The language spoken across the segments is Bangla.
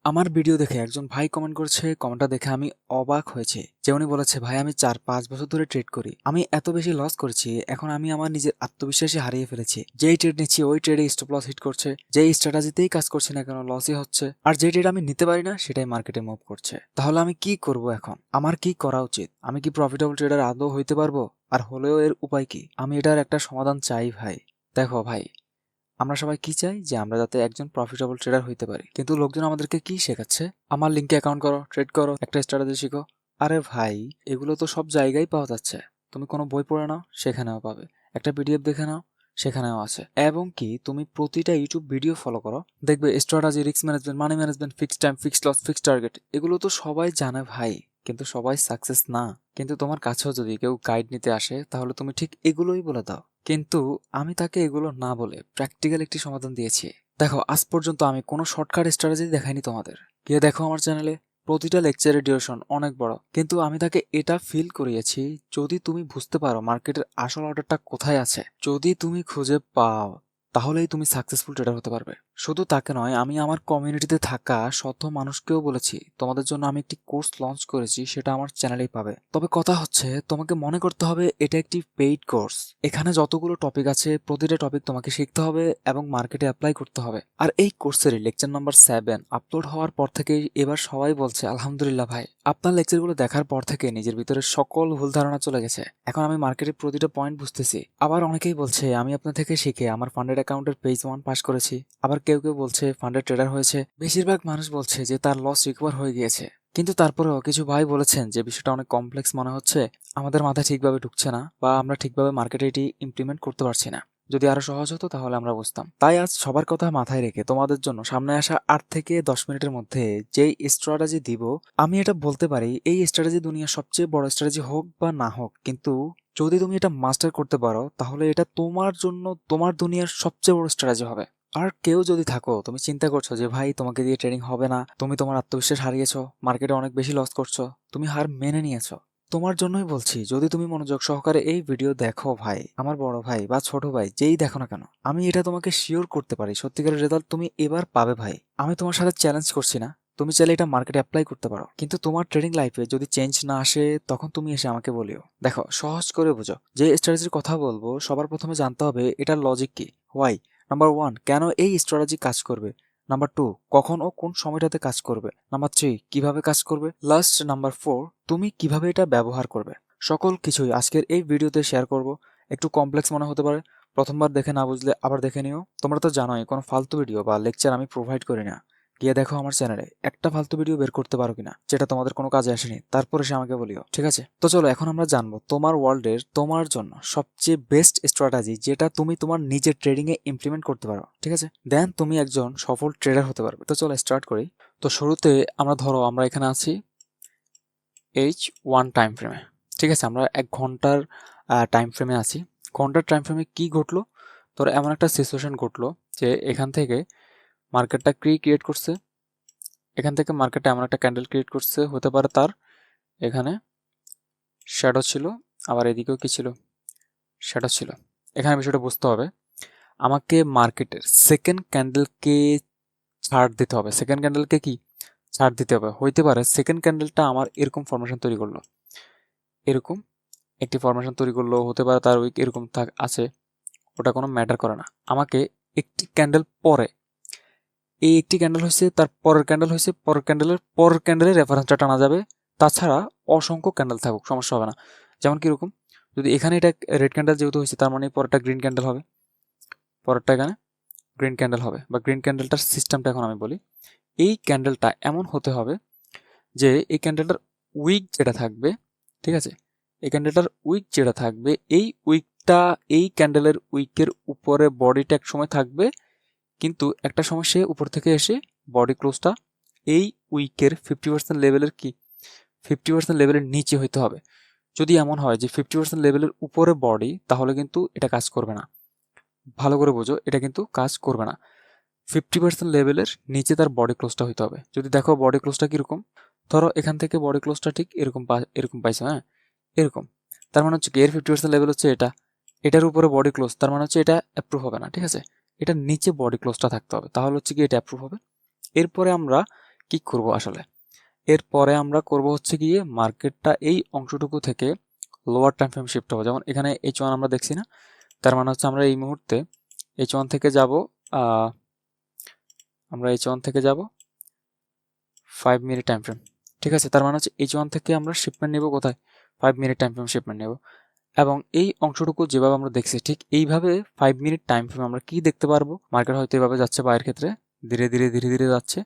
আমার ভিডিও দেখে একজন ভাই কমেন্ট করেছে, কমেন্টটা দেখে আমি অবাক হয়েছি। যে উনি বলেছে, ভাই আমি 4-5 বছর ধরে ট্রেড করি, আমি এত বেশি লস করেছি, এখন আমি আমার নিজের আত্মবিশ্বাসই হারিয়ে ফেলেছি। যেই ট্রেড নিচ্ছি ওই ট্রেডে স্টপ লস হিট করছে, যেই স্ট্র্যাটেজিতেই কাজ করছি না কেন লসই হচ্ছে, আর যে ট্রেড আমি নিতে পারি না সেটাই মার্কেটে মুভ করছে। তাহলে আমি কি করব এখন? আমার কি করা উচিত? আমি কি প্রফিটেবল ট্রেডার আদৌ হইতে পারবো? আর হলেও এর উপায় কি? আমি এটার একটা সমাধান চাই ভাই। দেখো ভাই, আমরা সবাই কি চাই? যে আমরা যাতে একজন প্রফিটেবল ট্রেডার হইতে পারি, কিন্তু লোকজন আমাদেরকে কি শেখাচ্ছে? আমার লিঙ্কে অ্যাকাউন্ট করো, ট্রেড করো, একটা স্ট্র্যাটেজি শিখো। আরে ভাই, এগুলো তো সব জায়গায় পাওয়া যাচ্ছে। তুমি কোনো বই পড়ে নাও, সেখানেও পাবে। একটা পিডিএফ দেখে নাও, সেখানেও আছে। এবং কি তুমি প্রতিটা ইউটিউব ভিডিও ফলো করো, দেখবে strategy, risk management, money management, fixed time, fixed loss, fixed target, এগুলো তো সবাই জানে ভাই। কিন্তু সবাই সাকসেস না। কিন্তু তোমার কাছেও যদি কেউ গাইড নিতে আসে, তাহলে তুমি ঠিক এগুলোই বলে দাও। কিন্তু আমি তাকে এগুলো না বলে প্র্যাকটিক্যাল একটি সমাধান দিয়েছি। দেখো, আজ পর্যন্ত আমি কোনো শর্টকাট স্ট্র্যাটেজি দেখাইনি তোমাদের। গিয়ে দেখো আমার চ্যানেলে, প্রতিটা লেকচারের ডিউরেশন অনেক বড়, কিন্তু আমি তাকে এটা ফিল করিয়েছি, যদি তুমি বুঝতে পারো মার্কেটের আসল অর্ডারটা কোথায় আছে, যদি তুমি খুঁজে পাও, তাহলেই তুমি সাকসেসফুল ট্রেডার হতে পারবে। শুধু তাকে নয়, আমি আমার কমিউনিটিতে থাকা শত মানুষকেও বলেছি, তোমাদের জন্য আমি একটি কোর্স লঞ্চ করেছি, সেটা আমার চ্যানেলেই পাবে। তবে কথা হচ্ছে, তোমাকে মনে করতে হবে এটা একটি পেইড কোর্স। এখানে যতগুলো টপিক আছে, প্রতিটা টপিক তোমাকে শিখতে হবে এবং মার্কেটে অ্যাপ্লাই করতে হবে। আর এই কোর্সের লেকচার নাম্বার 7 আপলোড হওয়ার পর থেকেই এবার সবাই বলছে, আলহামদুলিল্লাহ ভাই, আপনার লেকচারগুলো দেখার পর থেকে নিজের ভিতরে সকল ভুল ধারণা চলে গেছে। এখন আমি মার্কেটের প্রতিটা পয়েন্ট বুঝতেছি। আবার অনেকেই বলছে, আমি আপনার থেকে শিখে আমার ফান্ডেড অ্যাকাউন্টের পেজ 1 পাস করেছি। আবার কেউ কেউ বলছে ফান্ডেড ট্রেডার হয়েছে। বেশিরভাগ মানুষ বলছে যে তার লস রিকভার হয়ে গিয়েছে। কিন্তু তারপরেও কিছু ভাই বলেছেন যে বিষয়টা অনেক কমপ্লেক্স মনে হচ্ছে, আমাদের মাথায় ঠিকভাবে ঢুকছে না, বা আমরা ঠিকভাবে মার্কেটে এটি ইমপ্লিমেন্ট করতে পারছি না। যদি আরো সহজ হতো তাহলে আমরা বুঝতাম। তাই আজ সবার কথা মাথায় রেখে তোমাদের জন্য সামনে আসা 8 থেকে 10 মিনিটের মধ্যে যেই স্ট্র্যাটেজি দিব, আমি এটা বলতে পারি এই স্ট্র্যাটেজি দুনিয়ার সবচেয়ে বড় স্ট্র্যাটেজি হোক বা না হোক, কিন্তু যদি তুমি এটা মাস্টার করতে পারো, তাহলে এটা তোমার জন্য তোমার দুনিয়ার সবচেয়ে বড় স্ট্র্যাটেজি হবে। আর কেউ যদি থাকো, তুমি চিন্তা করছো যে ভাই তোমাকে দিয়ে ট্রেডিং হবে না, তুমি তোমার আত্মবিশ্বাস হারিয়েছো, মার্কেটে অনেক বেশি লস করছো, তুমি হার মেনে নিয়েছো, তোমার জন্যই বলছি, যদি তুমি মনোযোগ সহকারে এই ভিডিও দেখো ভাই, আমার বড় ভাই বা ছোট ভাই যেই দেখো না কেন, আমি এটা তোমাকে শিওর করতে পারি সত্যিকারের রেজাল্ট তুমি এবার পাবে ভাই। আমি তোমার সাথে চ্যালেঞ্জ করছি না, তুমি চাইলে এটা মার্কেটে অ্যাপ্লাই করতে পারো, কিন্তু তোমার ট্রেডিং লাইফে যদি চেঞ্জ না আসে, তখন তুমি এসে আমাকে বলিও। দেখো, সহজ করে বুঝো, যে স্ট্র্যাটেজির কথা বলবো সবার প্রথমে জানতে হবে এটার লজিক কি। হোয়াই। নাম্বার 1, কেন এই স্ট্র্যাটেজি কাজ করবে। নাম্বার 2, কখন ও কোন সময়টাতে কাজ করবে। নাম্বার 3, কিভাবে কাজ করবে। লাস্ট নাম্বার 4, তুমি কিভাবে এটা ব্যবহার করবে। সকল কিছুই আজকের এই ভিডিওতে শেয়ার করব। একটু কমপ্লেক্স মনে হতে পারে, প্রথমবার দেখে না বুঝলে আবার দেখে নিও। তোমরা তো জানোই কোনো ফালতু ভিডিও বা লেকচার আমি প্রোভাইড করি না। গিয়ে দেখো আমার চ্যানেলে একটা ফালতু ভিডিও বের করতে পারো কিনা, যেটা তোমাদের কোনো কাজে আসেনি, তারপরে সে আমাকে বলিও, ঠিক আছে? তো চলো, এখন আমরা জানবো তোমার ওয়ার্ল্ডের তোমার জন্য সবচেয়ে বেস্ট স্ট্র্যাটেজি, যেটা তুমি তোমার নিজের ট্রেডিং এ ইমপ্লিমেন্ট করতে পারো, ঠিক আছে? দেন তুমি একজন সফল ট্রেডার হতে পারবে। তো চলো স্টার্ট করি। তো শুরুতে আমরা এখানে আছি H1 টাইম ফ্রেমে, ঠিক আছে? আমরা 1 ঘন্টার টাইম ফ্রেমে আছি। ঘন্টার টাইম ফ্রেমে কি ঘটলো? ধরো এমন একটা সিচুয়েশন ঘটলো যে এখান থেকে মার্কেটটা ক্রিয়েট করছে, এখান থেকে মার্কেটটা এমন একটা ক্যান্ডেল ক্রিয়েট করছে, হতে পারে তার এখানে শ্যাডো ছিল, আবার এদিকেও কি ছিল, শ্যাডো ছিল। এখানে বিষয়টা বুঝতে হবে, আমাকে মার্কেটের সেকেন্ড ক্যান্ডেলকে ছাড় দিতে হবে। সেকেন্ড ক্যান্ডেলকে কি ছাড় দিতে হবে? হইতে পারে সেকেন্ড ক্যান্ডেলটা আমার এরকম ফরমেশন তৈরি করলো, এরকম একটি ফরমেশন তৈরি করলো, হতে পারে তার উইক এরকম আছে, ওটা কোনো ম্যাটার করে না। আমাকে একটি ক্যান্ডেল পরে, এই একটি ক্যান্ডেল হয়েছে, তার পরের ক্যান্ডেল হয়েছে, পরের ক্যান্ডেলের রেফারেন্সটা টানা যাবে। তাছাড়া অসংখ্য ক্যান্ডেল থাকুক, সমস্যা হবে না। যেমন কিরকম, যদি এখানে এটা রেড ক্যান্ডেল যেহেতু হয়েছে, তার মানে পরেরটা গ্রিন ক্যান্ডেল হবে, পরেরটা এখানে গ্রিন ক্যান্ডেল হবে, বা গ্রিন ক্যান্ডেলটার সিস্টেমটা এখন আমি বলি। এই ক্যান্ডেলটা এমন হতে হবে যে এই ক্যান্ডেলটার উইক যেটা থাকবে, ঠিক আছে, এই ক্যান্ডেলটার উইক যেটা থাকবে, এই উইকটা, এই ক্যান্ডেলের উইকের উপরে বডিটা এক সময় থাকবে, কিন্তু একটা সময় সে উপর থেকে এসে বডি ক্লোজটা এই উইকের 50% লেভেলের কি 50% লেভেলের নিচে হইতে হবে। যদি এমন হয় যে 50% লেভেলের উপরে বডি, তাহলে কিন্তু এটা কাজ করবে না। ভালো করে বোঝো, এটা কিন্তু কাজ করবে না। 50% লেভেলের নিচে তার বডি ক্লোজটা হইতে হবে। যদি দেখো বডি ক্লোজটা কিরকম, ধরো এখান থেকে বডি ক্লোজটা ঠিক এরকম এরকম পাইছো, হ্যাঁ, এরকম। তার মানে হচ্ছে কি, এর 50% লেভেল হচ্ছে এটা, এটার উপরে বডি ক্লোজ, তার মানে হচ্ছে এটা অ্যাপ্রুভ হবে না, ঠিক আছে? এটার নিচে বডি ক্লোজটা থাকতে হবে, তাহলে হচ্ছে কি এটা অ্যাপ্রুভ হবে। এরপরে আমরা কি করব আসলে। এরপরে আমরা করব হচ্ছে গিয়ে মার্কেটটা এই অংশটুকু থেকে লোয়ার টাইম ফ্রেম শিফট হবে। যেমন এখানে H1 আমরা দেখছি না, তার মানে হচ্ছে আমরা এই মুহূর্তে H1 থেকে যাব, আমরা H1 থেকে যাব 5 মিনিট টাইম ফ্রেম। ঠিক আছে, তার মানে হচ্ছে H1 থেকে আমরা শিপমেন্ট নেব কোথায়, 5 মিনিট টাইম ফ্রেম শিপমেন্ট নেব। এবং এই অংশটুকু যেভাবে আমরা দেখছি ঠিক এইভাবে 5 মিনিট টাইম ফ্রেম আমরা কি দেখতে পারবো, মার্কেট হয়তো এভাবে যাচ্ছে বাইরের ক্ষেত্রে, ধীরে ধীরে ধীরে ধীরে যাচ্ছে,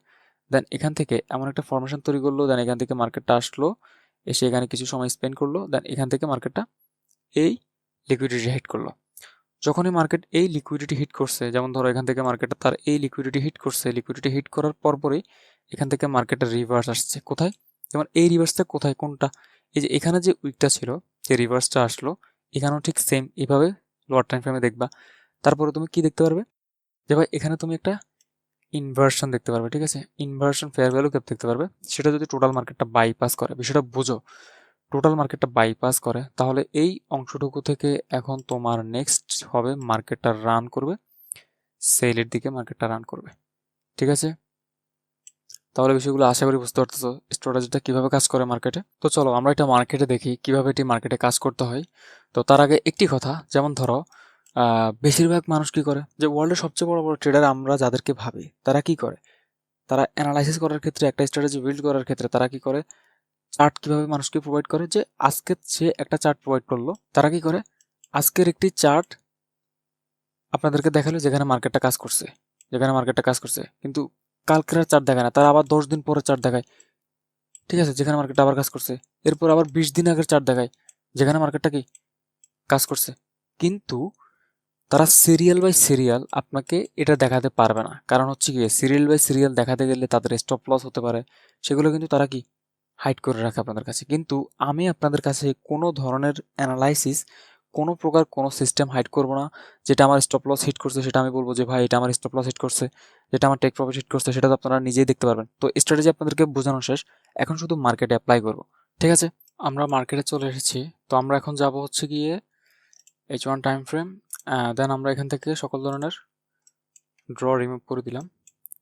দেন এখান থেকে এমন একটা ফরমেশন তৈরি করলো, দেন এখান থেকে মার্কেটটা আসলো, এসে এখানে কিছু সময় স্পেন্ড করলো, দেন এখান থেকে মার্কেটটা এই লিকুইডিটি হিট করলো। যখনই মার্কেট এই লিকুইডিটি হিট করছে, যেমন ধরো এখান থেকে মার্কেটটা তার এই লিকুইডিটি হিট করছে, লিকুইডিটি হিট করার পরপরই এখান থেকে মার্কেটের রিভার্স আসছে কোথায়, যেমন এই রিভার্সটা কোথায়, কোনটা, এই যে এখানে যে উইকটা ছিল, যে রিভার্সটা আসলো, এখানেও ঠিক সেম এইভাবে লোয়ার টাইম ফ্রেমে দেখবা। তারপরে তুমি কি দেখতে পারবে, যে ভাই এখানে তুমি একটা ইনভার্সন দেখতে পারবে। ঠিক আছে, ইনভার্সন ফেয়ার ভ্যালু গ্যাপ দেখতে পারবে। সেটা যদি টোটাল মার্কেটটা বাইপাস করে, বিষয়টা বুঝো, টোটাল মার্কেটটা বাইপাস করে, তাহলে এই অংশটুকু থেকে এখন তোমার নেক্সট হবে মার্কেটটা রান করবে সেলের দিকে, মার্কেটটা রান করবে। ঠিক আছে, তাহলে বিষয়গুলো আশা করি বুঝতে পারতেছো স্ট্র্যাটেজিটা কিভাবে কাজ করে মার্কেটে। তো চলো আমরা এটা মার্কেটে দেখি কিভাবে এটি মার্কেটে কাজ করতে হয়। তো তার আগে একটি কথা, যেমন ধরো বেশিরভাগ মানুষ কি করে, যে ওয়ার্ল্ডের সবচেয়ে বড় বড় ট্রেডার আমরা যাদেরকে ভাবি, তারা কি করে, তারা অ্যানালাইসিস করার ক্ষেত্রে, একটা স্ট্র্যাটেজি বিল্ড করার ক্ষেত্রে তারা কি করে, চার্ট কিভাবে মানুষকে প্রোভাইড করে, যে আজকে সে একটা চার্ট প্রোভাইড করলো, তারা কি করে, আজকের একটি চার্ট আপনাদেরকে দেখালো যেখানে মার্কেটটা কাজ করছে, যেখানে মার্কেটটা কাজ করছে, কিন্তু কালকের চার্ট দেখায় না, তারা আবার 10 দিন পরে চার্ট দেখায়। ঠিক আছে, যেখানে মার্কেটটা আবার কাজ করছে, এরপর আবার 20 দিন আগের চার্ট দেখায়, যেখানে মার্কেটটা কি কাজ করছে। কিন্তু তারা সিরিয়াল বাই সিরিয়াল আপনাকে এটা দেখাতে পারবে না, কারণ হচ্ছে কি সিরিয়াল বাই সিরিয়াল দেখাতে গেলে তাদের স্টপ লস হতে পারে, সেগুলো কিন্তু তারা কি হাইড করে রাখে আপনাদের কাছে। কিন্তু আমি আপনাদের কাছে কোনো ধরনের অ্যানালাইসিস, কোনো প্রকার কোনো সিস্টেম হাইড করব না। যেটা আমার স্টপ লস হিট করছে সেটা আমি বলবো যে ভাই এটা আমার স্টপ লস হিট করছে, যেটা আমার টেক প্রফিট হিট করছে সেটা তো আপনারা নিজেই দেখতে পারবেন। তো স্ট্র্যাটেজি আপনাদেরকে বোঝানো শেষ, এখন শুধু মার্কেটে অ্যাপ্লাই করব। ঠিক আছে, আমরা মার্কেটে চলে এসেছি। তো আমরা এখন যাব হচ্ছে গিয়ে H1 টাইম ফ্রেম, দেন আমরা এখান থেকে সকল ধরনের ড্র রিমুভ করে দিলাম।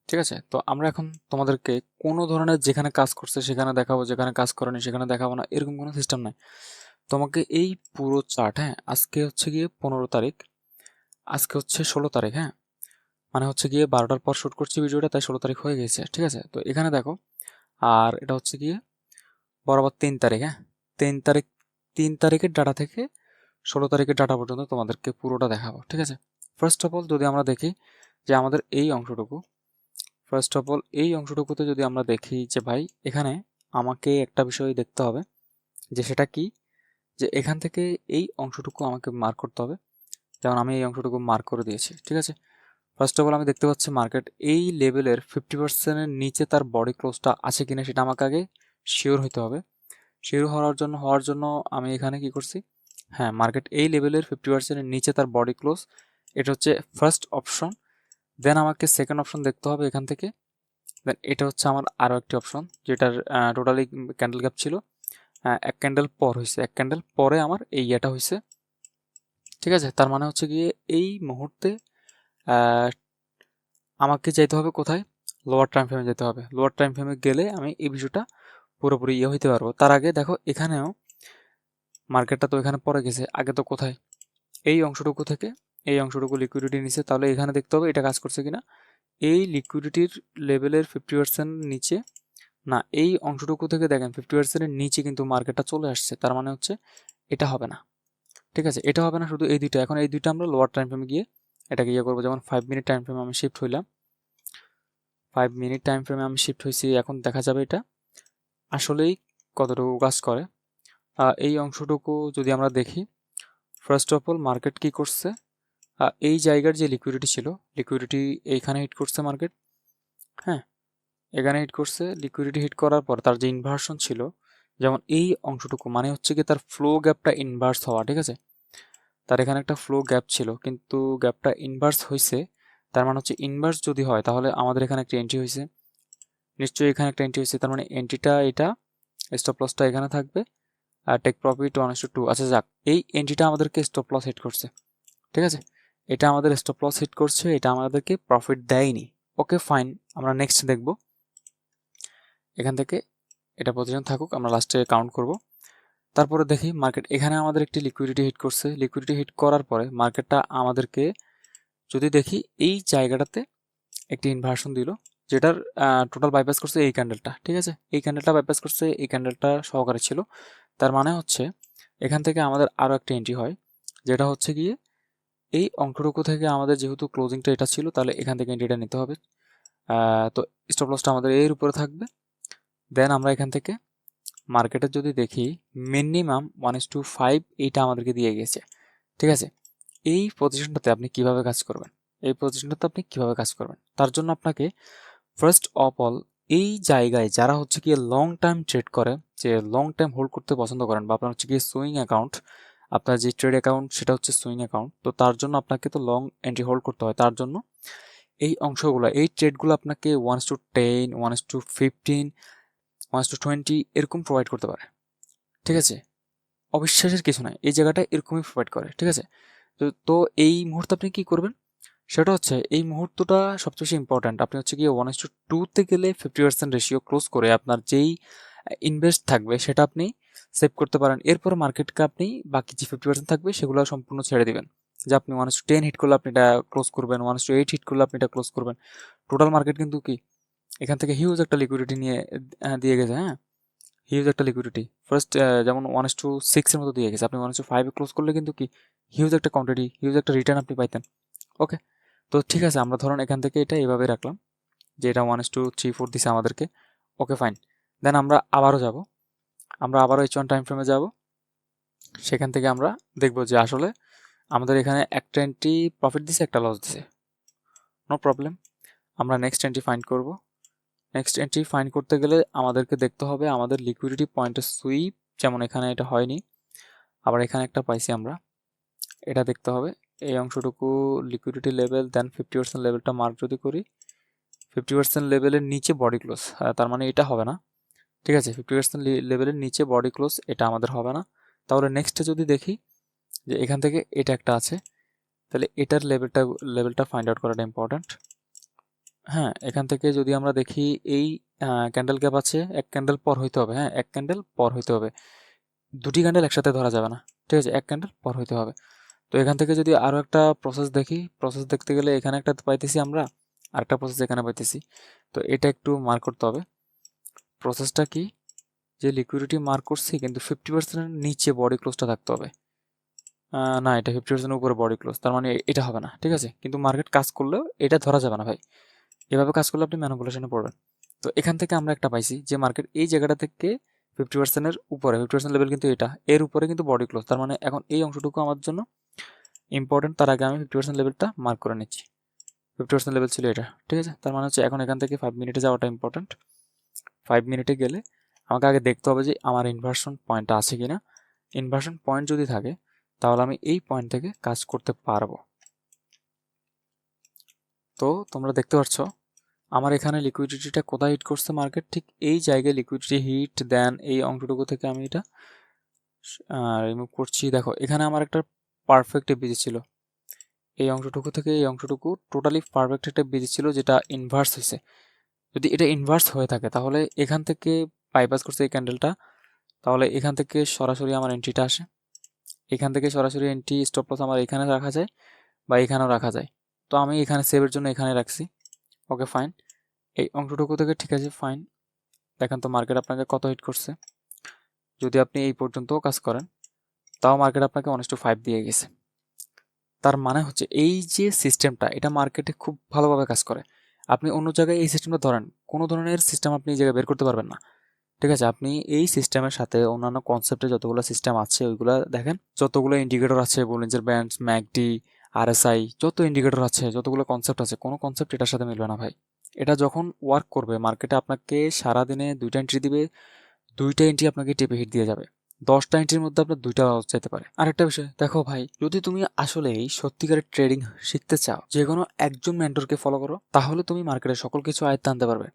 ঠিক আছে, তো আমরা এখন তোমাদেরকে কোনো ধরনের যেখানে কাজ করছে সেখানে দেখাবো, যেখানে কাজ করেনি সেখানে দেখাবো না, এরকম কোনো সিস্টেম নাই। তোমাকে এই পুরো চার্ট, হ্যাঁ আজকে হচ্ছে গিয়ে 15 তারিখ, আজকে হচ্ছে 16 তারিখ, হ্যাঁ মানে হচ্ছে গিয়ে 12টার পর শুট করছি ভিডিওটা, তাই 16 তারিখ হয়ে গেছে। ঠিক আছে, তো এখানে দেখো, আর এটা হচ্ছে গিয়ে বরাবর 3 তারিখ, হ্যাঁ 3 তারিখ, 3 তারিখের ডাটা থেকে 16 তারিখের ডাটা পর্যন্ত তোমাদেরকে পুরোটা দেখাবো। ঠিক আছে, ফার্স্ট অফ অল যদি আমরা দেখি যে আমাদের এই অংশটুকু, ফার্স্ট অফ অল এই অংশটুকুতে যদি আমরা দেখি যে ভাই এখানে আমাকে একটা বিষয় দেখতে হবে, যে সেটা কি, যে এখান থেকে এই অংশটুকু আমাকে মার্ক করতে হবে। যেমন আমি এই অংশটুকু মার্ক করে দিয়েছি। ঠিক আছে, ফার্স্ট অফ অল আমি দেখতে পাচ্ছি মার্কেট এই লেভেলের 50%-এর নিচে তার বডি ক্লোজটা আছে কিনা সেটা আমাকে আগে শিওর হতে হবে। শিওর হওয়ার জন্য আমি এখানে কি করছি, হ্যাঁ মার্কেট এই লেভেলের 50%-এর নিচে তার বডি ক্লোজ, এটা হচ্ছে ফার্স্ট অপশন। দেন আমাকে সেকেন্ড অপশন দেখতে হবে এখান থেকে, দেন এটা হচ্ছে আমার আরও একটি অপশন যেটার টোটালি ক্যান্ডেল গ্যাপ ছিল, এক ক্যান্ডেল পর হয়েছে, এক ক্যান্ডেল পরে আমার এই ইয়েটা হয়েছে। ঠিক আছে, তার মানে হচ্ছে গিয়ে এই মুহূর্তে আহ, আমাকে যেতে হবে কোথায়, লোয়ার টাইম ফ্রেমে যেতে হবে। লোয়ার টাইম ফ্রেমে গেলে আমি এই বিষয়টা পুরোপুরি ইয়ে হইতে পারবো। তার আগে দেখো এখানেও মার্কেটটা তো এখানে পরে গেছে, আগে তো কোথায় এই অংশটুকু থেকে এই অংশটুকু লিকুইডিটি নিচে, তাহলে এখানে দেখতে হবে এটা কাজ করছে কিনা। এই লিকুইডিটির লেভেলের 50% নিচে না, এই অংশটুকু থেকে দেখেন 50%-এর নিচে কিন্তু মার্কেটটা চলে আসছে, তার মানে হচ্ছে এটা হবে না। ঠিক আছে, এটা হবে না শুধু এই দুইটা, এখন এই দুইটা আমরা লোয়ার টাইম ফ্রেমে গিয়ে এটাকে ইয়ে করবো। যেমন 5 মিনিট টাইম ফ্রেমে আমি শিফট হইলাম, 5 মিনিট টাইম ফ্রেমে আমি শিফট হয়েছি, এখন দেখা যাবে এটা আসলেই কতটুকু কাজ করে। এই অংশটুকু যদি আমরা দেখি, ফার্স্ট অফ অল মার্কেট কি করছে, এই জায়গার যে লিকুইডিটি ছিল, লিকুইডিটি এইখানে হিট করছে মার্কেট, হ্যাঁ এখানে হিট করছে। লিকুইডিটি হিট করার পর তার যে ইনভার্সন ছিল, যেমন এই অংশটুকু মানে হচ্ছে কি তার ফ্লো গ্যাপটা ইনভার্স হওয়া। ঠিক আছে, তার এখানে একটা ফ্লো গ্যাপ ছিল কিন্তু গ্যাপটা ইনভার্স হয়েছে, তার মানে হচ্ছে ইনভার্স যদি হয় তাহলে আমাদের এখানে একটা এন্ট্রি হয়েছে, নিশ্চয়ই এখানে একটা এন্ট্রি হয়েছে, তার মানে এন্ট্রিটা এটা, স্টপ লসটা এখানে থাকবে, আর টেক প্রফিট 1:2। আচ্ছা যাক, এই এন্ট্রিটা আমাদেরকে স্টপ লস হিট করছে। ঠিক আছে, এটা আমাদের স্টপ লস হিট করছে, এটা আমাদেরকে প্রফিট দেয়নি। ওকে ফাইন, আমরা নেক্সট দেখব। এখান থেকে এটা পজিশন থাকুক, আমরা লাস্টে কাউন্ট করব। তারপরে দেখি মার্কেট এখানে আমাদের একটি লিকুইডিটি হিট করছে। লিকুইডিটি হিট করার পরে মার্কেটটা আমাদেরকে যদি দেখি এই জায়গাটাতে একটি ইনভার্সন দিল, যেটার টোটাল বাইপাস করছে এই ক্যান্ডেলটা। ঠিক আছে, এই ক্যান্ডেলটা বাইপাস করছে, এই ক্যান্ডেলটা সহকারে ছিল। তার মানে হচ্ছে এখান থেকে আমাদের আরও একটা এন্ট্রি হয়, যেটা হচ্ছে গিয়ে এই অংশটুকু থেকে আমাদের যেহেতু ক্লোজিংটা এটা ছিল, তাহলে এখান থেকে এন্ট্রিটা নিতে হবে। তো স্টপ লসটা আমাদের এর উপরে থাকবে। দেন আমরা এখান থেকে মার্কেটে যদি দেখি মিনিমাম 1:5 এইটা আমাদেরকে দিয়ে গেছে। ঠিক আছে, এই পজিশনটাতে আপনি কিভাবে কাজ করবেন, এই পজিশনটাতে আপনি কিভাবে কাজ করবেন, তার জন্য আপনাকে ফার্স্ট অফ অল এই জায়গায় যারা হচ্ছে গিয়ে লং টাইম ট্রেড করে, যে লং টাইম হোল্ড করতে পছন্দ করেন, বা আপনার হচ্ছে গিয়ে সুইং অ্যাকাউন্ট, আপনার যে ট্রেড অ্যাকাউন্ট সেটা হচ্ছে সুইং অ্যাকাউন্ট, তো তার জন্য আপনাকে তো লং এন্ট্রি হোল্ড করতে হয়। তার জন্য এই অংশগুলো, এই ট্রেডগুলো আপনাকে 1:10, 1:15, 1:20 এরকম প্রোভাইড করতে পারে। ঠিক আছে, অবিশ্বাসের কিছু নাই, এই জায়গাটা এরকমই প্রোভাইড করে। ঠিক আছে, তো এই মুহূর্তে আপনি কি করবেন, সেটা হচ্ছে এই মুহূর্তটা সবচেয়ে বেশি ইম্পর্ট্যান্ট। আপনি হচ্ছে গিয়ে 1:2-তে গেলে 50% রেশিও ক্লোজ করে আপনার যেই ইনভেস্ট থাকবে সেটা আপনি সেভ করতে পারেন। এরপর মার্কেটকে আপনি বাকি যে 50% থাকবে সেগুলো সম্পূর্ণ ছেড়ে দিবেন, যে আপনি 1:10 হিট করলে আপনি এটা ক্লোজ করবেন, 1:8 হিট করলে আপনি এটা ক্লোজ করবেন। টোটাল মার্কেট কিন্তু কি এখান থেকে হিউজ একটা লিকুইডিটি নিয়ে দিয়ে গেছে। হ্যাঁ, হিউজ একটা লিকুইডিটি ফার্স্ট, যেমন 1:6 এর মতো দিয়ে গেছে। আপনি 1:5 ক্লোজ করলে কিন্তু কি হিউজ একটা কোয়ান্টিটি, হিউজ একটা রিটার্ন আপনি পাইতেন। ওকে, তো ঠিক আছে, আমরা ধরুন এখান থেকে এটা এইভাবে রাখলাম যে এটা 1:3-4 দিছে আমাদেরকে। ওকে ফাইন, দেন আমরা আবারও যাব, আমরা আবারও H1 টাইম ফ্রেমে যাব। সেখান থেকে আমরা দেখব যে আসলে আমাদের এখানে একটা এন্ট্রি প্রফিট দিছে, একটা লস দিছে। নো প্রবলেম, আমরা নেক্সট এন্ট্রি ফাইন্ড করব। নেক্সট এন্ট্রি ফাইন্ড করতে গেলে আমাদেরকে দেখতে হবে আমাদের লিকুইডিটি পয়েন্টের সুইপ, যেমন এখানে এটা হয়নি, আবার এখানে একটা পাইছি আমরা, এটা দেখতে হবে। এই অংশটুকু লিকুইডিটি লেভেল, দেন 50% লেভেলটা মার্ক যদি করি, 50% লেভেলের নিচে বডি ক্লোজ, তার মানে এটা হবে না। ঠিক আছে, 50% লেভেলের নিচে বডি ক্লোজ, এটা আমাদের হবে না। তাহলে নেক্সটে যদি দেখি যে এখান থেকে এটা একটা আছে, তাহলে এটার লেভেলটা ফাইন্ড আউট করাটা ইম্পর্ট্যান্ট। হ্যাঁ, এখান থেকে যদি আমরা দেখি এই ক্যান্ডেল গ্যাপ আছে, এক ক্যান্ডেল পর হইতে হবে। হ্যাঁ, এক ক্যান্ডেল পর হইতে হবে, দুটি ক্যান্ডেল একসাথে ধরা যাবে না। ঠিক আছে, এক ক্যান্ডেল পর হইতে হবে। তো এখান থেকে যদি আরও একটা প্রসেস দেখি, প্রসেস দেখতে গেলে এখানে একটা পাইতেছি আমরা, আরেকটা প্রসেস এখানে পাইতেছি। তো এটা একটু মার্ক করতে হবে। প্রসেসটা কি, যে লিকুইডিটি মার্ক করছি কিন্তু 50%-এর নিচে বডি ক্লোজটা থাকতে হবে। না, এটা 50%-এর উপরে বডি ক্লোজ, তার মানে এটা হবে না। ঠিক আছে, কিন্তু মার্কেট কাজ করলেও এটা ধরা যাবে না ভাই, এভাবে কাজ করলে আপনি ম্যানিপুলেশনে পড়বেন। তো এখান থেকে আমরা একটা পাইছি যে মার্কেট এই জায়গাটা থেকে 50%-এর উপরে, 50% লেভেল কিন্তু এটা, এর উপরে কিন্তু বডি ক্লোজ, তার মানে এখন এই অংশটুকু আমার জন্য ইম্পর্টেন্ট। তার আগে আমি 50% লেভেলটা মার্ক করে নিচ্ছি। 50% লেভেল ছিল এটা। ঠিক আছে, তার মানে হচ্ছে এখন এখান থেকে 5 মিনিটে যাওয়াটা ইম্পর্টেন্ট। 5 মিনিটে গেলে আমাকে আগে দেখতে হবে যে আমার ইনভার্সন পয়েন্টটা আছে কিনা। ইনভার্সন পয়েন্ট যদি থাকে তাহলে আমি এই পয়েন্ট থেকে কাজ করতে পারবো। তো তোমরা দেখতে পাচ্ছ আমার এখানে লিকুইডিটিটা কোথায় হিট করছে মার্কেট, ঠিক এই জায়গায় লিকুইডিটি হিট, দেন এই অংশটুকু থেকে আমি এটা রিমুভ করছি। দেখো এখানে আমার একটা পারফেক্ট বিজি ছিল, এই অংশটুকু থেকে এই অংশটুকু টোটালি পারফেক্ট একটা বিজি ছিল, যেটা ইনভার্স হয়েছে। যদি এটা ইনভার্স হয়ে থাকে তাহলে এখান থেকে বাইপাস করছে এই ক্যান্ডেলটা, তাহলে এখান থেকে সরাসরি আমার এন্ট্রিটা আসে, এখান থেকে সরাসরি এন্ট্রি স্টপ লস আমার এখানে রাখা যায় বা এখানেও রাখা যায়। তো আমি এখানে সেভের জন্য এখানে রাখছি। ওকে ফাইন, এই অংশটুকু থেকে ঠিক আছে ফাইন। দেখেন তো মার্কেট আপনাকে কত হিট করছে, যদি আপনি এই পর্যন্তও কাজ করেন তাও মার্কেট আপনাকে 1:5 দিয়ে গেছে। তার মানে হচ্ছে এই যে সিস্টেমটা, এটা মার্কেটে খুব ভালোভাবে কাজ করে। আপনি অন্য জায়গায় এই সিস্টেমটা ধরেন, কোনো ধরনের সিস্টেম আপনি এই জায়গায় বের করতে পারবেন না। ঠিক আছে, আপনি এই সিস্টেমের সাথে অন্যান্য কনসেপ্টে যতগুলো সিস্টেম আছে ওইগুলো দেখেন, যতগুলো ইন্ডিকেটর আছে, বলিঞ্জার ব্যান্ডস, ম্যাকডি, আরএসআই, যত ইন্ডিকেটর আছে, যতগুলো কনসেপ্ট আছে, কোনো কনসেপ্ট এটার সাথে মিলবে না ভাই। এটা যখন ওয়ার্ক করবে মার্কেটে আপনাকে সারাদিনে 2টা এন্ট্রি দিবে, 2টা এন্ট্রি আপনাকে টেপে হিট দিয়ে যাবে, 10টা এন্ট্রির মধ্যে আপনার 2টা লস যেতে পারে। আরেকটা বিষয় দেখো ভাই, যদি তুমি আসলেই সত্যিকারের ট্রেডিং শিখতে চাও, যে কোনো একজন মেন্টরকে ফলো করো, তাহলে তুমি মার্কেটের সকল কিছু আয়ত্তে আনতে পারবে।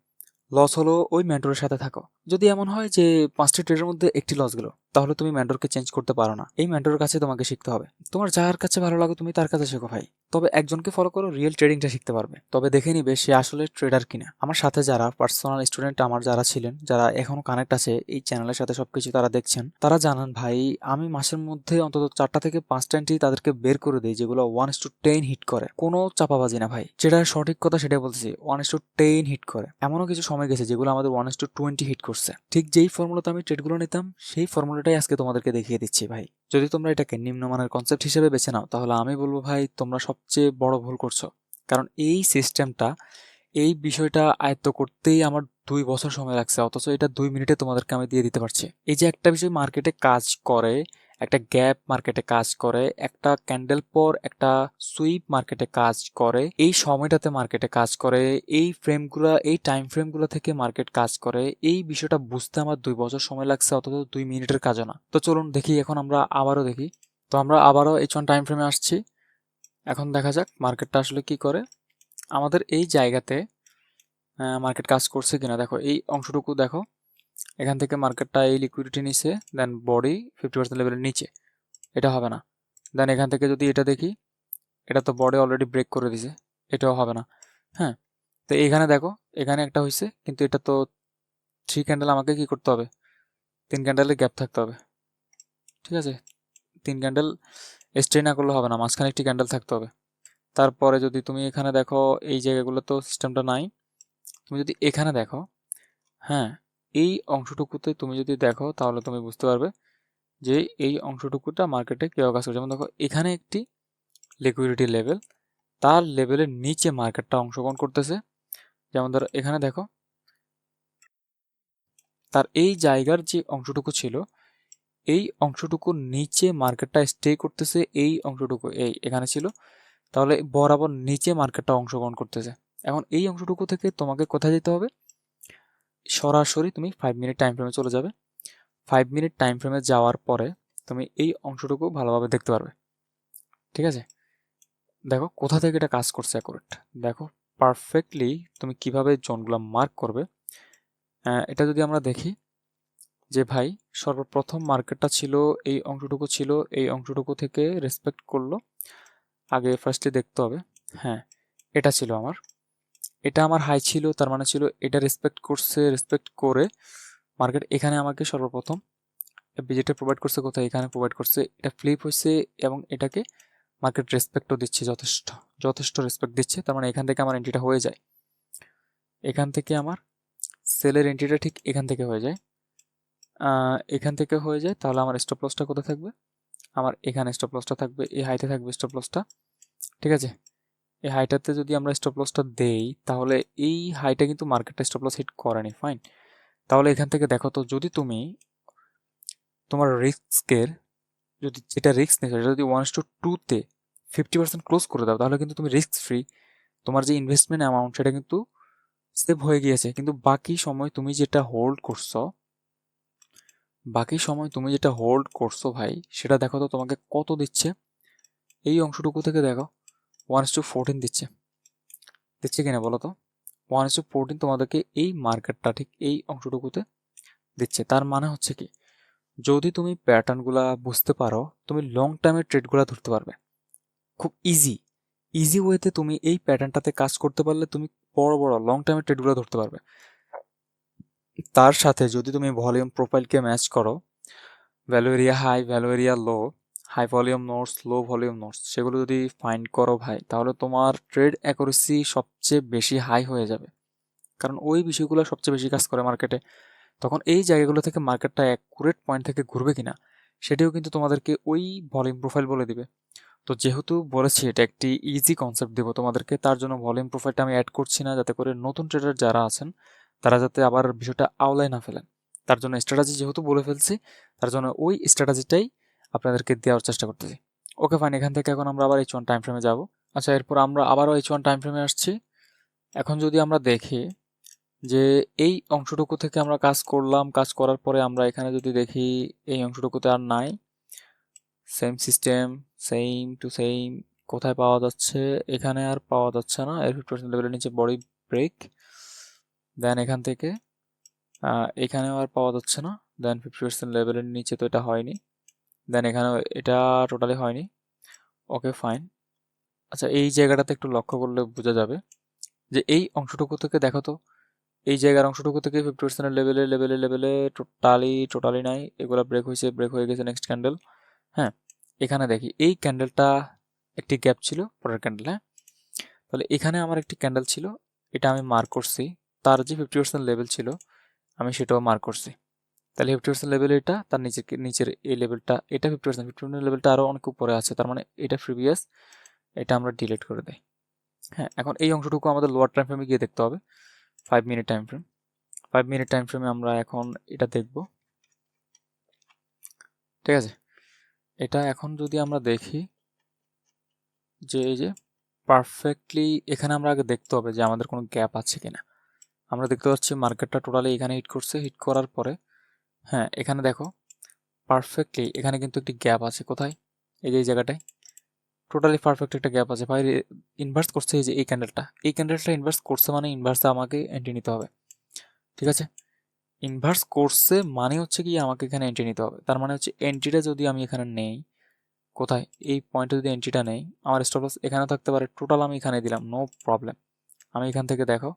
লস হলো ওই মেন্টরের সাথে থাকো। যদি এমন হয় যে 5টি ট্রেডের মধ্যে একটি লস গেল, তাহলে তুমি মেন্টরকে চেঞ্জ করতে পারো না। এই মেন্টরের কাছে তোমাকে শিখতে হবে। তোমার যার কাছে ভালো লাগে তুমি তার কাছে শেখো ভাই। তবে একজনকে ফলো করো, রিয়েল ট্রেডিংটা শিখতে পারবে। তবে দেখে নিবে সে আসলে ট্রেডার কিনা। আমার সাথে যারা পার্সোনাল স্টুডেন্ট আমার যারা ছিলেন, যারা এখনো কানেক্ট আছে এই চ্যানেলের সাথে সবকিছু তারা দেখছেন, তারা জানান ভাই আমি মাসের মধ্যে অন্তত 4টা থেকে 5টা এন্ট্রি তাদেরকে বের করে দিই যেগুলো 1:10 হিট করে। কোনো চাপাবাজি না ভাই, যেটা সঠিক কথা সেটাই বলতেছি, 1:10 হিট করে। এমনও কিছু সময় গেছে যেগুলো আমাদের 1:20 হিট করছে। ঠিক যেই ফর্মুলাতে আমি ট্রেডগুলো নিতাম সেই ফর্মুলাটাই আজকে তোমাদেরকে দেখিয়ে দিচ্ছি ভাই। যদি তোমরা এটাকে নিম্নমানের কনসেপ্ট হিসেবে বেছে নাও তাহলে আমি বলবো ভাই তোমরা সবচেয়ে বড় ভুল করছো। কারণ এই সিস্টেমটা, এই বিষয়টা আয়ত্ত করতেই আমার 2 বছর সময় লাগছে, অথচ এটা 2 মিনিটে তোমাদেরকে আমি দিয়ে দিতে পারছি। এই যে একটা বিষয় মার্কেটে কাজ করে, একটা গ্যাপ মার্কেটে কাজ করে, একটা ক্যান্ডেল পর একটা সুইপ মার্কেটে কাজ করে, এই সময়টাতে মার্কেটে কাজ করে, এই ফ্রেমগুলো, এই টাইম ফ্রেমগুলো থেকে মার্কেট কাজ করে, এই বিষয়টা বুঝতে আমার 2 বছর সময় লাগছে, অথচ 2 মিনিটের কাজও না। তো চলুন দেখি, এখন আমরা আবারও দেখি। তো আমরা আবারও H1 টাইম ফ্রেমে আসছি। এখন দেখা যাক মার্কেটটা আসলে কি করে। আমাদের এই জায়গাতে মার্কেট কাজ করছে কিনা দেখো, এই অংশটুকু দেখো, এখান থেকে মার্কেটটা এই লিকুইডিটি নিচ্ছে, দেন বডি 50% লেভেলের নিচে, এটা হবে না। দেন এখান থেকে যদি এটা দেখি, এটা তো বডি অলরেডি ব্রেক করে দিছে, এটাও হবে না। হ্যাঁ, তো এখানে দেখো, এখানে একটা হয়েছে, কিন্তু এটা তো 3 ক্যান্ডেল, আমাকে কি করতে হবে, 3 ক্যান্ডেলের গ্যাপ থাকতে হবে। ঠিক আছে, 3 ক্যান্ডেল স্টে না করলে হবে না, মাঝখানে একটি ক্যান্ডেল থাকতে হবে। তারপরে যদি তুমি এখানে দেখো, এই জায়গাগুলো তো সিস্টেমটা নাই। তুমি যদি এখানে দেখো, হ্যাঁ, এই অংশটুকুতে তুমি যদি দেখো তাহলে তুমি বুঝতে পারবে যে এই অংশটুকুটা মার্কেটে কীভাবে কাজ করে। যেমন দেখো এখানে একটি লিকুইডিটি লেভেল, তার লেভেলের নিচে মার্কেটটা অংশগ্রহণ করতেছে। যেমন ধরো এখানে দেখো, তার এই জায়গার যে অংশটুকু ছিল, এই অংশটুকুর নিচে মার্কেটটা স্টে করতেছে, এই অংশটুকু এই এখানে ছিল, তাহলে বরাবর নিচে মার্কেটটা অংশগ্রহণ করতেছে। এখন এই অংশটুকু থেকে তোমাকে কোথায় যেতে হবে, সরাসরি তুমি 5 মিনিট টাইম ফ্রেমে চলে যাবে। 5 মিনিট টাইম ফ্রেমে যাওয়ার পরে তুমি এই অংশটুকু ভালোভাবে দেখতে পারবে। ঠিক আছে, দেখো কোথা থেকে এটা কাজ করছে অ্যাকুরেট, দেখো পারফেক্টলি তুমি কিভাবে জোনগুলো মার্ক করবে। এটা যদি আমরা দেখি যে ভাই সর্বপ্রথম মার্কেটটা ছিল, এই অংশটুকু ছিল, এই অংশটুকু থেকে রেসপেক্ট করলো, আগে ফার্স্টে দেখতে হবে। হ্যাঁ, এটা ছিল আমার, এটা আমার হাই ছিল, তার মানে ছিল এটা রেসপেক্ট করছে, রেসপেক্ট করে মার্কেট এখানে আমাকে সর্বপ্রথম বিজেটা প্রোভাইড করছে, কোথায়, এখানে প্রোভাইড করছে, এটা ফ্লিপ হয়েছে এবং এটাকে মার্কেট রেসপেক্টও দিচ্ছে, যথেষ্ট যথেষ্ট রেসপেক্ট দিচ্ছে। তার মানে এখান থেকে আমার এন্ট্রিটা হয়ে যায়, এখান থেকে আমার সেলের এন্ট্রিটা ঠিক এখান থেকে হয়ে যায়, এখান থেকে হয়ে যায়। তাহলে আমার স্টপ লসটা কোথায় থাকবে, আমার এখানে স্টপ লসটা থাকবে, এই হাইতে থাকবে স্টপ লসটা। ঠিক আছে, এই হাইটাতে যদি আমরা স্টপ লসটা দেই তাহলে এই হাইটা কিন্তু মার্কেটটা স্টপ লস হিট করেনি, ফাইন। তাহলে এখান থেকে দেখো তো, যদি তুমি তোমার রিস্কের, যদি যেটা রিস্ক নেই সেটা যদি 1:2-তে 50% ক্লোজ করে দাও তাহলে কিন্তু তুমি রিস্ক ফ্রি, তোমার যে ইনভেস্টমেন্ট অ্যামাউন্ট সেটা কিন্তু সেভ হয়ে গিয়েছে। কিন্তু বাকি সময় তুমি যেটা হোল্ড করছো, বাকি সময় তুমি যেটা হোল্ড করছো ভাই, সেটা দেখো তো তোমাকে কত দিচ্ছে। এই অংশটুকু থেকে দেখো 1:14 দিচ্ছে, দিচ্ছে কিনা বলো তো, 1:14 তোমাদেরকে এই মার্কেটটা ঠিক এই অংশটুকুতে দিচ্ছে। তার মানে হচ্ছে কি, যদি তুমি প্যাটার্নগুলা বুঝতে পারো তুমি লং টার্মের ট্রেডগুলো ধরতে পারবে খুব ইজি, ইজি ওয়েতে তুমি এই প্যাটার্নটাতে কাজ করতে পারলে তুমি বড় বড় লং টার্মের ট্রেডগুলো ধরতে পারবে। তার সাথে যদি তুমি ভলিউম প্রোফাইলকে ম্যাচ করো, value area high, value area low, high volume notes, low volume notes, সেগুলো যদি ফাইন্ড করো ভাই, তাহলে তোমার ট্রেড অ্যাকুরেসি সবচেয়ে বেশি হাই হয়ে যাবে। কারণ ওই বিষয়গুলো সবচেয়ে বেশি কাজ করে মার্কেটে। তখন এই জায়গাগুলো থেকে মার্কেটটা অ্যাকুরেট পয়েন্ট থেকে ঘুরবে কিনা সেটিও কিন্তু তোমাদেরকে ওই ভলিউম প্রোফাইল বলে দিবে। তো যেহেতু বলেছি এটা একটি ইজি কনসেপ্ট দেবো তোমাদেরকে, তার জন্য ভলিউম প্রোফাইলটা আমি অ্যাড করছি না, যাতে করে নতুন ট্রেডার যারা আছেন তারা যাতে আবার বিষয়টা আওলায় না ফেলেন। তার জন্য স্ট্র্যাটাজি যেহেতু বলে ফেলছি, তার জন্য ওই স্ট্র্যাটাজিটাই আপনাদেরকে দেওয়ার চেষ্টা করতেছি। ওকে ফাইন, এখান থেকে এখন আমরা আবার H1 টাইম ফ্রেমে যাব। আচ্ছা, এরপর আমরা আবারও H1 টাইম ফ্রেমে আসছি। এখন যদি আমরা দেখি যে এই অংশটুকু থেকে আমরা কাজ করলাম, কাজ করার পরে আমরা এখানে যদি দেখি এই অংশটুকুতে আর নাই, same system, same to same, কোথায় পাওয়া যাচ্ছে, এখানে আর পাওয়া যাচ্ছে না, এর 50% লেভেলের নিচে বডি ব্রেক, দেন এখান থেকে এখানেও আর পাওয়া যাচ্ছে না, দেন 50% লেভেলের নিচে তো এটা হয়নি, দেন এখানে এটা টোটালি হয়নি। Okay fine. আচ্ছা এই জায়গাটাতে একটু লক্ষ্য করলে বোঝা যাবে যে এই অংশটুকু থেকে দেখো তো, এই জায়গার অংশটুকু থেকে 50% লেভেলে লেভেলে লেভেলে টোটালি নাই, এগুলো ব্রেক হয়েছে, ব্রেক হয়ে গেছে নেক্সট ক্যান্ডেল। হ্যাঁ, এখানে দেখি এই ক্যান্ডেলটা একটি গ্যাপ ছিল, পরের ক্যান্ডেল। হ্যাঁ, তাহলে এখানে আমার একটি ক্যান্ডেল ছিল, এটা আমি মার্ক করছি, তার যে 50% লেভেল ছিল আমি সেটাও মার্ক করছি। তাহলে 50% লেভেল এটা, তার নিচের নিচের এই লেভেলটা, এটা 50% লেভেলটা আরও অনেক উপরে আছে, তার মানে এটা প্রিভিয়াস, এটা আমরা ডিলিট করে দেই। হ্যাঁ, এখন এই অংশটুকু আমাদের লোয়ার টাইম ফ্রেমে গিয়ে দেখতে হবে, 5 minute time frame. 5 minute time ফ্রেমে আমরা এখন এটা দেখব। ঠিক আছে, এটা এখন যদি আমরা দেখি যে এই যে পারফেক্টলি, এখানে আমরা আগে দেখতে হবে যে আমাদের কোনো গ্যাপ আছে কিনা। আমরা দেখতে পাচ্ছি মার্কেটটা টোটালি এখানে হিট করছে, হিট করার পরে হ্যাঁ এখানে দেখো পারফেক্টলি এখানে কিন্তু একটি গ্যাপ আছে, কোথায়, এই যে এই জায়গাটায় টোটালি পারফেক্ট একটা গ্যাপ আছে ভাই। ইনভার্স করছে এই যে এই ক্যান্ডেলটা, এই ক্যান্ডেলটা ইনভার্স করছে মানে ইনভার্সে আমাকে এন্ট্রি নিতে হবে। ঠিক আছে, ইনভার্স করছে মানে হচ্ছে কি আমাকে এখানে এন্ট্রি নিতে হবে, তার মানে হচ্ছে এন্ট্রিটা যদি আমি এখানে নেই, কোথায়, এই পয়েন্টে যদি এন্ট্রিটা নেই, আমার স্টপ লস এখানে থাকতে পারে, টোটাল আমি এখানে দিলাম, নো প্রবলেম। আমি এখান থেকে দেখো,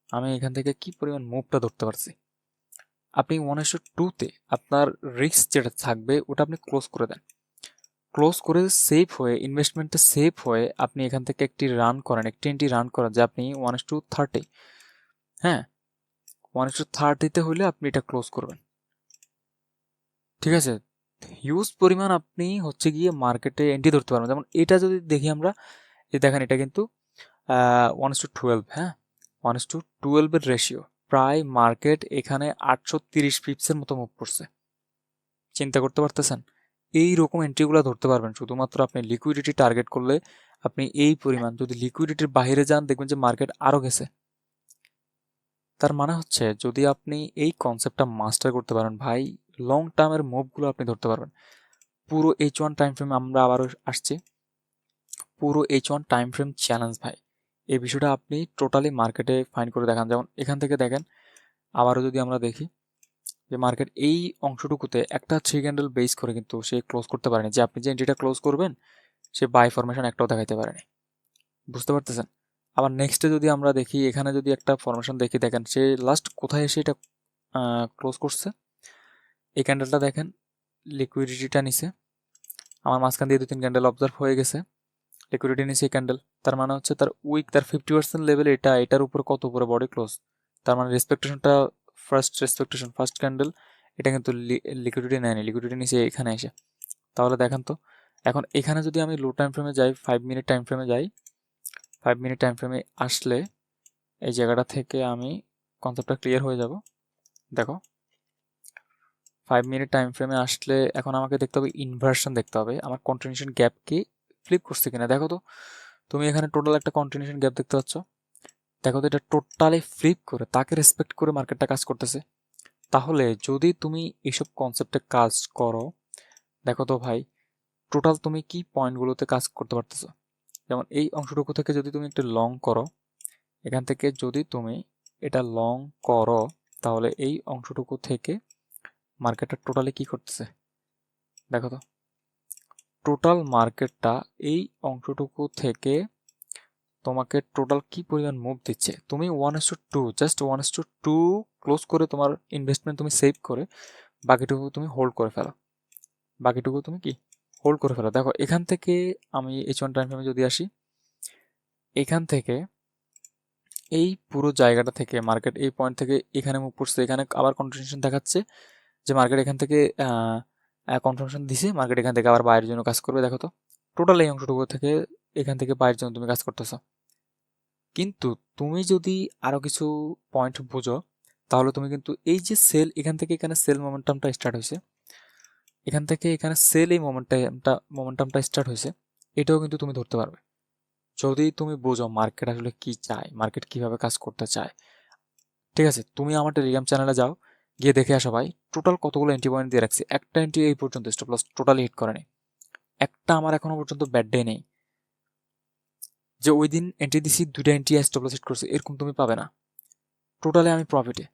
আমি এখান থেকে কি পরিমাণ মুভটা ধরতে পারছি। আপনি 1:2-তে আপনার রিস্ক যেটা থাকবে ওটা আপনি ক্লোজ করে দেন, ক্লোজ করে সেফ হয়ে, ইনভেস্টমেন্টটা সেফ হয়ে আপনি এখান থেকে একটি রান করেন, একটি এন্ট্রি রান করেন যে আপনি 1:30, হ্যাঁ 1:30-তে হলে আপনি এটা ক্লোজ করবেন। ঠিক আছে, হিউজ পরিমাণ আপনি হচ্ছে গিয়ে মার্কেটে এন্ট্রি ধরতে পারবেন। যেমন এটা যদি দেখি আমরা, এই দেখেন এটা কিন্তু 1:12, হ্যাঁ 1:12-এর রেশিও, প্রায় মার্কেট এখানে 830 পিপসের মতো মুভ করছে। চিন্তা করতে পারতেছেন, এই রকম এন্ট্রিগুলো ধরতে পারবেন শুধুমাত্র আপনি লিকুইডিটি টার্গেট করলে। আপনি এই পরিমাণ যদি লিকুইডিটির বাইরে যান দেখবেন যে মার্কেট আরও গেছে। তার মানে হচ্ছে যদি আপনি এই কনসেপ্টটা মাস্টার করতে পারেন ভাই, লং টার্মের মুভগুলো আপনি ধরতে পারবেন। পুরো H1 টাইম ফ্রেমে আমরা আবারও আসছি, পুরো H1 টাইম ফ্রেম চ্যালেঞ্জ ভাই, এই বিষয়টা আপনি টোটালি মার্কেটে ফাইন্ড করে দেখান। যেমন এখান থেকে দেখেন, আবারও যদি আমরা দেখি যে মার্কেট এই অংশটুকুতে একটা 3 ক্যান্ডেল বেস করে কিন্তু সে ক্লোজ করতে পারেনি, যে আপনি যে এন্ট্রিটা ক্লোজ করবেন সে বাই ফরমেশন একটাও দেখাইতে পারেনি। বুঝতে পারতেছেন? আবার নেক্সটে যদি আমরা দেখি, এখানে যদি একটা ফরমেশন দেখি, দেখেন সে লাস্ট কোথায় এসে এটা ক্লোজ করছে। এই ক্যান্ডেলটা দেখেন, লিকুইডিটিটা নিছে, আমার মাঝখান দিয়ে 2-3 ক্যান্ডেল অবজার্ভ হয়ে গেছে, লিকুইডিটি নিছে এই ক্যান্ডেল, তার মানে হচ্ছে তার উইক, তার 50% লেভেল এটা, এটার উপরে কত উপরে বডি ক্লোজ, তার মানে রেসপেকটেশনটা, ফার্স্ট ক্যান্ডেল এটা কিন্তু লিকুইডিটি নেয়নি, লিকুইডিটি নিছে এখানে এসে। তাহলে দেখেন তো, এখন এখানে যদি আমি লো টাইম ফ্রেমে যাই, 5 মিনিট টাইম ফ্রেমে যাই, 5 মিনিট টাইম ফ্রেমে আসলে এই জায়গাটা থেকে আমি কনসেপ্টটা ক্লিয়ার হয়ে যাব। দেখো 5 মিনিট টাইম ফ্রেমে আসলে এখন আমাকে দেখতে হবে ইনভার্সন, দেখতে হবে আমার কন্টিনিউশন গ্যাপকে ফ্লিপ করছে কিনা। দেখো তো, তুমি এখানে টোটাল একটা কন্টিনিউশন গ্যাপ দেখতে পাচ্ছ, দেখো তো এটা টোটালি ফ্লিপ করে তাকে রেসপেক্ট করে মার্কেটটা কাজ করতেছে। তাহলে যদি তুমি এইসব কনসেপ্টে কাজ করো, দেখো তো ভাই টোটাল তুমি কি পয়েন্টগুলোতে কাজ করতে পারতেছো। যেমন এই অংশটুকু থেকে যদি তুমি একটু লং করো, এখান থেকে যদি তুমি এটা লং করো, তাহলে এই অংশটুকু থেকে মার্কেটটা টোটালি কি করতেছে, দেখো তো টোটাল মার্কেটটা এই অংশটুকু থেকে তোমাকে টোটাল কি পরিমাণ মুভ দিচ্ছে। তুমি 1:2, জাস্ট 1:2 ক্লোজ করে তোমার ইনভেস্টমেন্ট তুমি সেভ করে বাকিটুকু তুমি হোল্ড করে ফেলো, বাকিটুকু তুমি কি হোল্ড করে ফেলো। দেখো এখান থেকে আমি H1 টাইম ফ্রেমে যদি আসি, এখান থেকে এই পুরো জায়গাটা থেকে মার্কেট এই পয়েন্ট থেকে এখানে মুভ করছে, এখানে আবার কন্টিনিউশন দেখাচ্ছে যে মার্কেট এখান থেকে কনফার্মেশন দিছে, মার্কেট এখান থেকে আবার বাইরের জন্য কাজ করবে। দেখো তো টোটাল এই অংশটুকু থেকে এখান থেকে বাইরের জন্য তুমি কাজ করতেছো। কিন্তু তুমি যদি আরো কিছু পয়েন্ট বুঝো, তাহলে তুমি কিন্তু এই যে সেল, এখান থেকে এখানে সেল মোমেন্টামটা স্টার্ট হয়েছে, এখান থেকে এখানে সেল এই মোমেন্টামটা স্টার্ট হয়েছে, এটাও কিন্তু তুমি ধরতে পারবে যদি তুমি বোঝো মার্কেট আসলে কি চায়, মার্কেট কিভাবে কাজ করতে চায়। ঠিক আছে, তুমি আমার টেলিগ্রাম চ্যানেলে যাও, গিয়ে দেখে আসো ভাই টোটাল কতগুলো এন্ট্রি পয়েন্ট দিয়ে রাখছি, একটা এন্ট্রি এই পর্যন্ত স্টপ লস টোটালি হিট করেনি, একটা আমার এখনো পর্যন্ত ব্যাড ডে নেই যে ওই দিন এন্ট্রি দিছি 2টা এন্ট্রি স্টপ লস হিট করছে, এরকম তুমি পাবে না। টোটালি আমি প্রফিটে।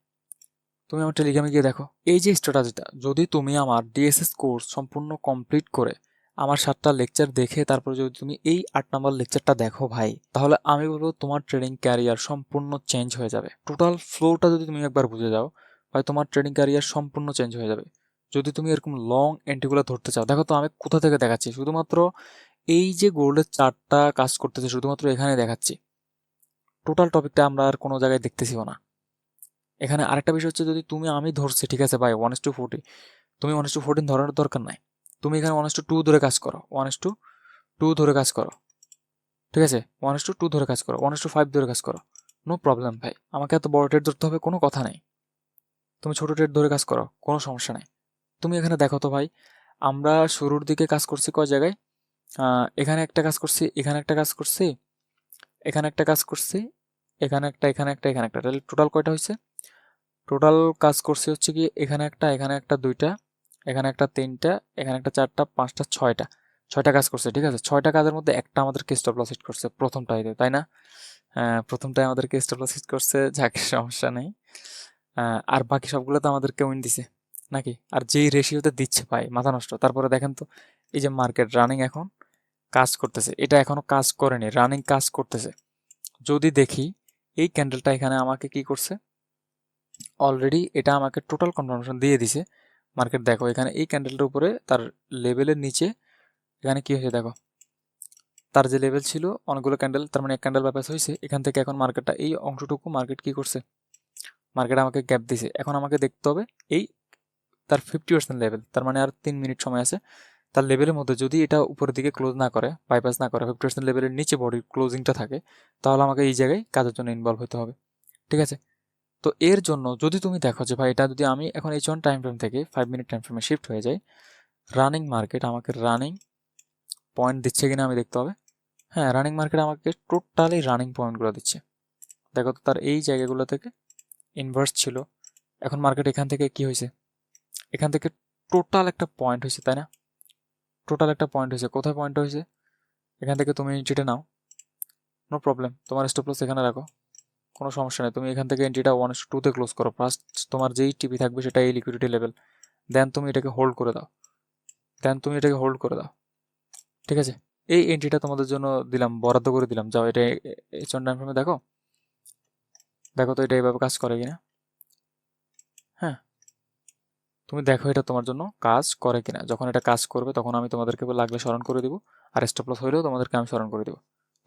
তুমি আমার টেলিগ্রামে গিয়ে দেখো এই যে স্ট্র্যাটেজিটা, যদি তুমি আমার ডিএসএস কোর্স সম্পূর্ণ কমপ্লিট করে আমার 7টা লেকচার দেখে তারপর যদি তুমি এই 8 নাম্বার লেকচারটা দেখো ভাই, তাহলে আমি বলবো তোমার ট্রেডিং ক্যারিয়ার সম্পূর্ণ চেঞ্জ হয়ে যাবে। টোটাল ফ্লোটা যদি তুমি একবার বুঝে যাও ভাই, তোমার ট্রেডিং ক্যারিয়ার সম্পূর্ণ চেঞ্জ হয়ে যাবে। যদি তুমি এরকম লং এন্ট্রিগুলো ধরতে চাও, দেখো তো আমি কোথা থেকে দেখাচ্ছি, শুধুমাত্র এই যে গোল্ডের চার্টটা কাজ করতেছে শুধুমাত্র এখানে দেখাচ্ছি, টোটাল টপিকটা আমরা আর কোনো জায়গায় দেখতেছিও না। এখানে আরেকটা বিষয় হচ্ছে, যদি তুমি আমি ধরছি ঠিক আছে ভাই 1:40, তুমি 1:14 ধরার দরকার নাই, তুমি এখানে 1:2 ধরে কাজ করো, 1:2 ধরে কাজ করো, ঠিক আছে, 1:2 ধরে কাজ করো, 1:5 ধরে কাজ করো, নো প্রবলেম ভাই। আমাকে এত বড় ট্রেড ধরতে হবে কোনো কথা নেই, তুমি ছোট ট্রেড ধরে কাজ করো, কোনো সমস্যা নেই। তুমি এখানে দেখো তো ভাই, আমরা শুরুর দিকে কাজ করছি কয় জায়গায়, এখানে একটা কাজ করছি, এখানে একটা কাজ করছি, এখানে একটা কাজ করছি, এখানে একটা, এখানে একটা, এখানে একটা, তাহলে টোটাল কয়টা হয়েছে? টোটাল কাজ করছি হচ্ছে কি এখানে একটা দুইটা, এখানে একটা তিনটা, এখানে একটা চারটা পাঁচটা ছয়টা, ছয়টা কাজ করছে, ঠিক আছে। ছয়টা কাজের মধ্যে একটা আমাদেরকে স্টপ লস হিট করছে প্রথমটাইতে, তাই না? প্রথমটাই আমাদেরকে স্টপ লস হিট করছে, যাক সমস্যা নেই। আর বাকি সবগুলো তো আমাদেরকে উইন দিছে নাকি? আর যেই রেশিওতে দিচ্ছে ভাই মাথা নষ্ট। তারপরে দেখেন তো, এই যে মার্কেট রানিং এখন কাজ করতেছে, এটা এখনো কাজ করেনি, রানিং কাজ করতেছে। যদি দেখি এই ক্যান্ডেলটা এখানে আমাকে কি করছে, অলরেডি এটা আমাকে টোটাল কনফার্মেশন দিয়ে দিছে। মার্কেট দেখো এখানে এই ক্যান্ডেলটার উপরে তার লেভেলের নিচে এখানে কি হয়েছে দেখো, তার যে লেভেল ছিল অনেকগুলো ক্যান্ডেল, তার মানে এক ক্যান্ডেল বাইপাস হয়েছে, এখান থেকে এখন মার্কেটটা এই অংশটুকু মার্কেট কি করছে, মার্কেট আমাকে গ্যাপ দিছে। এখন আমাকে দেখতে হবে এই তার 50% লেভেল, তার মানে আর 3 মিনিট সময় আছে। তার লেভেলের মধ্যে যদি এটা উপরের দিকে ক্লোজ না করে, বাইপাস না করে, 50% লেভেলের নিচে বডি ক্লোজিংটা থাকে, তাহলে আমাকে এই জায়গায় কাজের জন্য ইনভলভ হতে হবে, ঠিক আছে। তো এর জন্য যদি তুমি দেখো যে ভাই এটা যদি আমি এখন H1 টাইম ফ্রেম থেকে 5 মিনিট টাইম ফ্রেমে শিফট হয়ে যাই, রানিং মার্কেট আমাকে রানিং পয়েন্ট দিচ্ছে কিনা আমি দেখতে হবে। হ্যাঁ, রানিং মার্কেট আমাকে টোটালি রানিং পয়েন্টগুলো দিচ্ছে। দেখো তো তার এই জায়গাগুলো থেকে ইনভার্স ছিল। এখন মার্কেট এখান থেকে কি হয়েছে, এখান থেকে টোটাল একটা পয়েন্ট হয়েছে, তাই না? টোটাল একটা পয়েন্ট হয়েছে, কোথায় পয়েন্ট হয়েছে? এখান থেকে তুমি এন্ট্রিটা নাও, নো প্রবলেম, তোমার স্টপ লস এখানে রাখো, কোনো সমস্যা নেই। তুমি এখান থেকে এন্ট্রিটা 1:2 ক্লোজ করো, ফার্স্ট তোমার যেই টিপি থাকবে সেটা এই লিকুইডিটি লেভেল, দেন তুমি এটাকে হোল্ড করে দাও, ঠিক আছে। এই এন্ট্রিটা তোমাদের জন্য দিলাম, বরাদ্দ করে দিলাম, যাও এটা H1 টাইম ফ্রেমে দেখো, দেখো তো এটা এইভাবে কাজ করে কিনা। হ্যাঁ, তুমি দেখো এটা তোমার জন্য কাজ করে কিনা। যখন এটা কাজ করবে তখন আমি তোমাদেরকে লাগলে স্মরণ করে দিব, আর স্টপ লস হইলেও তোমাদেরকে আমি স্মরণ করে দিব,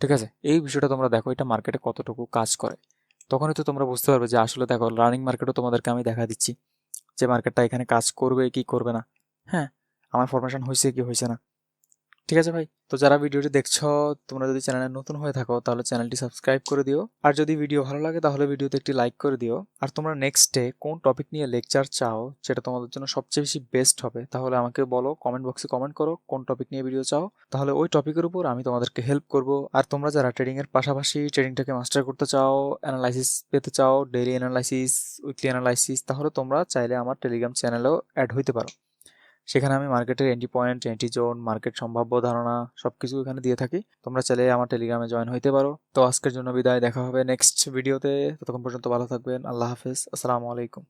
ঠিক আছে। এই বিষয়টা তোমরা দেখো এটা মার্কেটে কতটুকু কাজ করে, তখনই তো তোমরা বুঝতে পারবে যে আসলে দেখো রানিং মার্কেটও তোমাদেরকে আমি দেখা দিচ্ছি যে মার্কেটটা এখানে কাজ করবে কি করবে না। হ্যাঁ, আমার ফরমেশন হয়েছে কি হয়েছে না, ঠিক আছে ভাই। তো যারা ভিডিওটি দেখছো, তোমরা যদি চ্যানেলে নতুন হয়ে থাকো তাহলে চ্যানেলটি সাবস্ক্রাইব করে দিও, আর যদি ভিডিও ভালো লাগে তাহলে ভিডিওতে একটি লাইক করে দিও। আর তোমরা নেক্সট ডে কোন টপিক নিয়ে লেকচার চাও, যেটা তোমাদের জন্য সবচেয়ে বেশি বেস্ট হবে, তাহলে আমাকে বলো, কমেন্ট বক্সে কমেন্ট করো কোন টপিক নিয়ে ভিডিও চাও, তাহলে ওই টপিকের উপর আমি তোমাদেরকে হেল্প করব। আর তোমরা যারা ট্রেডিং এর পাশাপাশি ট্রেডিংটাকে মাস্টার করতে চাও, অ্যানালাইসিস পেতে চাও, ডেইলি অ্যানালাইসিস, উইকলি অ্যানালাইসিস, তাহলে তোমরা চাইলে আমার টেলিগ্রাম চ্যানেলেও অ্যাড হইতে পারো। সেখানে আমি মার্কেটের entry point, entry zone, market সম্ভাব্য ধারণা সবকিছু এখানে দিয়ে থাকি। তোমরা চাইলে আমার টেলিগ্রামে জয়েন হইতে পারো। তো আজকের জন্য বিদায়, দেখা হবে নেক্সট ভিডিওতে। ততক্ষণ পর্যন্ত ভালো থাকবেন, আল্লাহ হাফেজ, আসসালামু আলাইকুম।